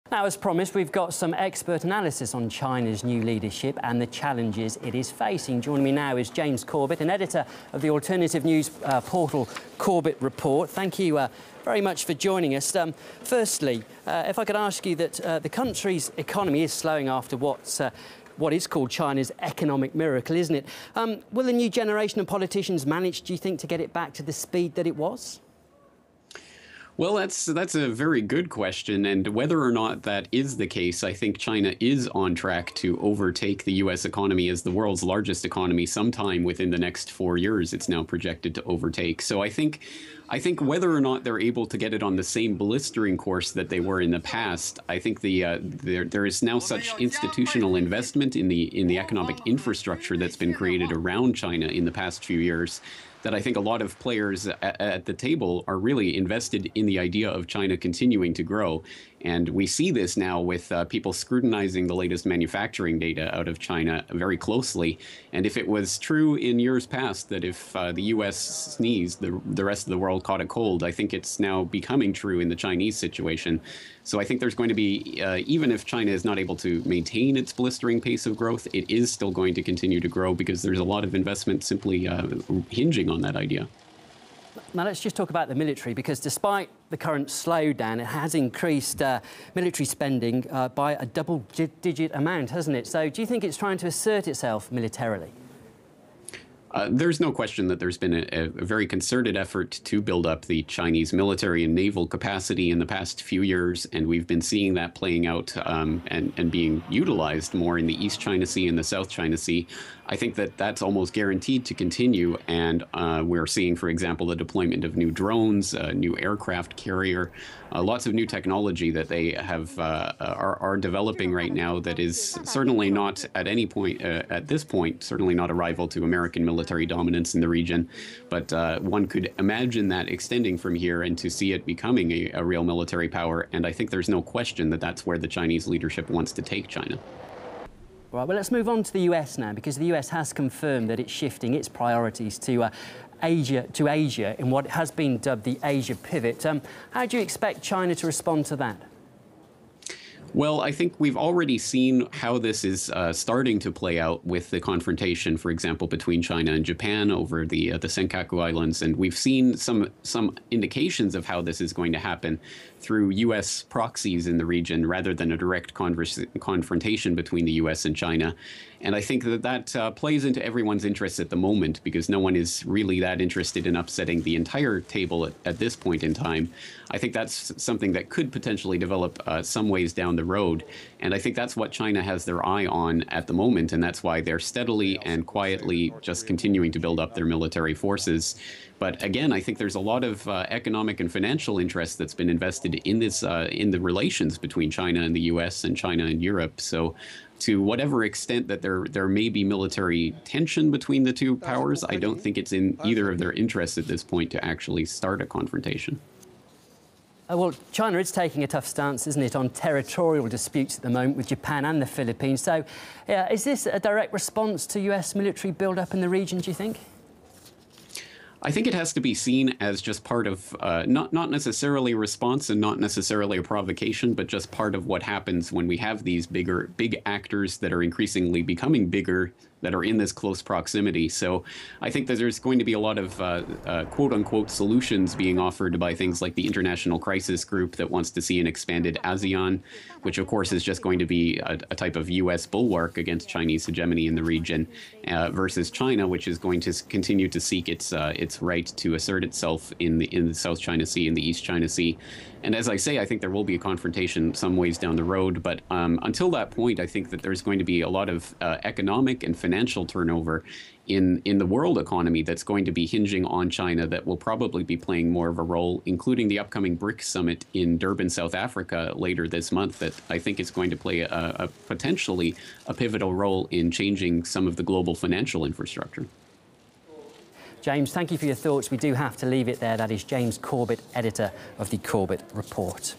Now, as promised, we've got some expert analysis on China's new leadership and the challenges it is facing. Joining me now is James Corbett, an editor of the alternative news portal Corbett Report. Thank you very much for joining us. Firstly, if I could ask you that the country's economy is slowing after what is called China's economic miracle, isn't it? Will the new generation of politicians manage, do you think, to get it back to the speed that it was? Well, that's a very good question, and whether or not that is the case, I think China is on track to overtake the U.S. economy as the world's largest economy sometime within the next 4 years. It's now projected to overtake. So I think whether or not they're able to get it on the same blistering course that they were in the past, I think there is now such institutional investment in the economic infrastructure that's been created around China in the past few years that I think a lot of players at the table are really invested in the idea of China continuing to grow. And we see this now with people scrutinizing the latest manufacturing data out of China very closely. And if it was true in years past that if the U.S. sneezed, the rest of the world caught a cold, I think it's now becoming true in the Chinese situation. So I think there's going to be, even if China is not able to maintain its blistering pace of growth, it is still going to continue to grow because there's a lot of investment simply hinging on that idea. Now, let's just talk about the military, because despite the current slowdown, it has increased military spending by a double-digit amount, hasn't it? So do you think it's trying to assert itself militarily? There's no question that there's been a very concerted effort to build up the Chinese military and naval capacity in the past few years, and we've been seeing that playing out and being utilized more in the East China Sea and the South China Sea. I think that that's almost guaranteed to continue, and we're seeing, for example, the deployment of new drones, new aircraft carrier, lots of new technology that they have are developing right now that is certainly not at any point, at this point, certainly not a rival to American military dominance in the region. But one could imagine that extending from here and to see it becoming a real military power. And I think there's no question that that's where the Chinese leadership wants to take China. Right, well, let's move on to the US now, because the US has confirmed that it's shifting its priorities to Asia in what has been dubbed the Asia pivot. How do you expect China to respond to that? Well, I think we've already seen how this is starting to play out with the confrontation, for example, between China and Japan over the Senkaku Islands, and we've seen some indications of how this is going to happen through U.S. proxies in the region rather than a direct confrontation between the U.S. and China. And I think that plays into everyone's interest at the moment, because no one is really that interested in upsetting the entire table at this point in time. I think that's something that could potentially develop some ways down the road. And I think that's what China has their eye on at the moment, and that's why they're steadily and quietly just continuing to build up their military forces. But again, I think there's a lot of economic and financial interest that's been invested in this, in the relations between China and the U.S. and China and Europe. So to whatever extent that there may be military tension between the two powers, I don't think it's in either of their interests at this point to actually start a confrontation. Well, China is taking a tough stance, isn't it, on territorial disputes at the moment with Japan and the Philippines. So is this a direct response to US military build-up in the region, do you think? I think it has to be seen as just part of, not necessarily a response and not necessarily a provocation, but just part of what happens when we have these big actors that are increasingly becoming bigger, that are in this close proximity. So I think that there's going to be a lot of quote-unquote solutions being offered by things like the International Crisis Group that wants to see an expanded ASEAN, which of course is just going to be a type of U.S. bulwark against Chinese hegemony in the region, versus China, which is going to continue to seek its right to assert itself in the South China Sea and the East China Sea. And as I say, I think there will be a confrontation some ways down the road. But until that point, I think that there's going to be a lot of economic and financial turnover in the world economy that's going to be hinging on China, that will probably be playing more of a role, including the upcoming BRICS summit in Durban, South Africa later this month, that I think is going to play a potentially a pivotal role in changing some of the global financial infrastructure. James, thank you for your thoughts. We do have to leave it there. That is James Corbett, editor of the Corbett Report.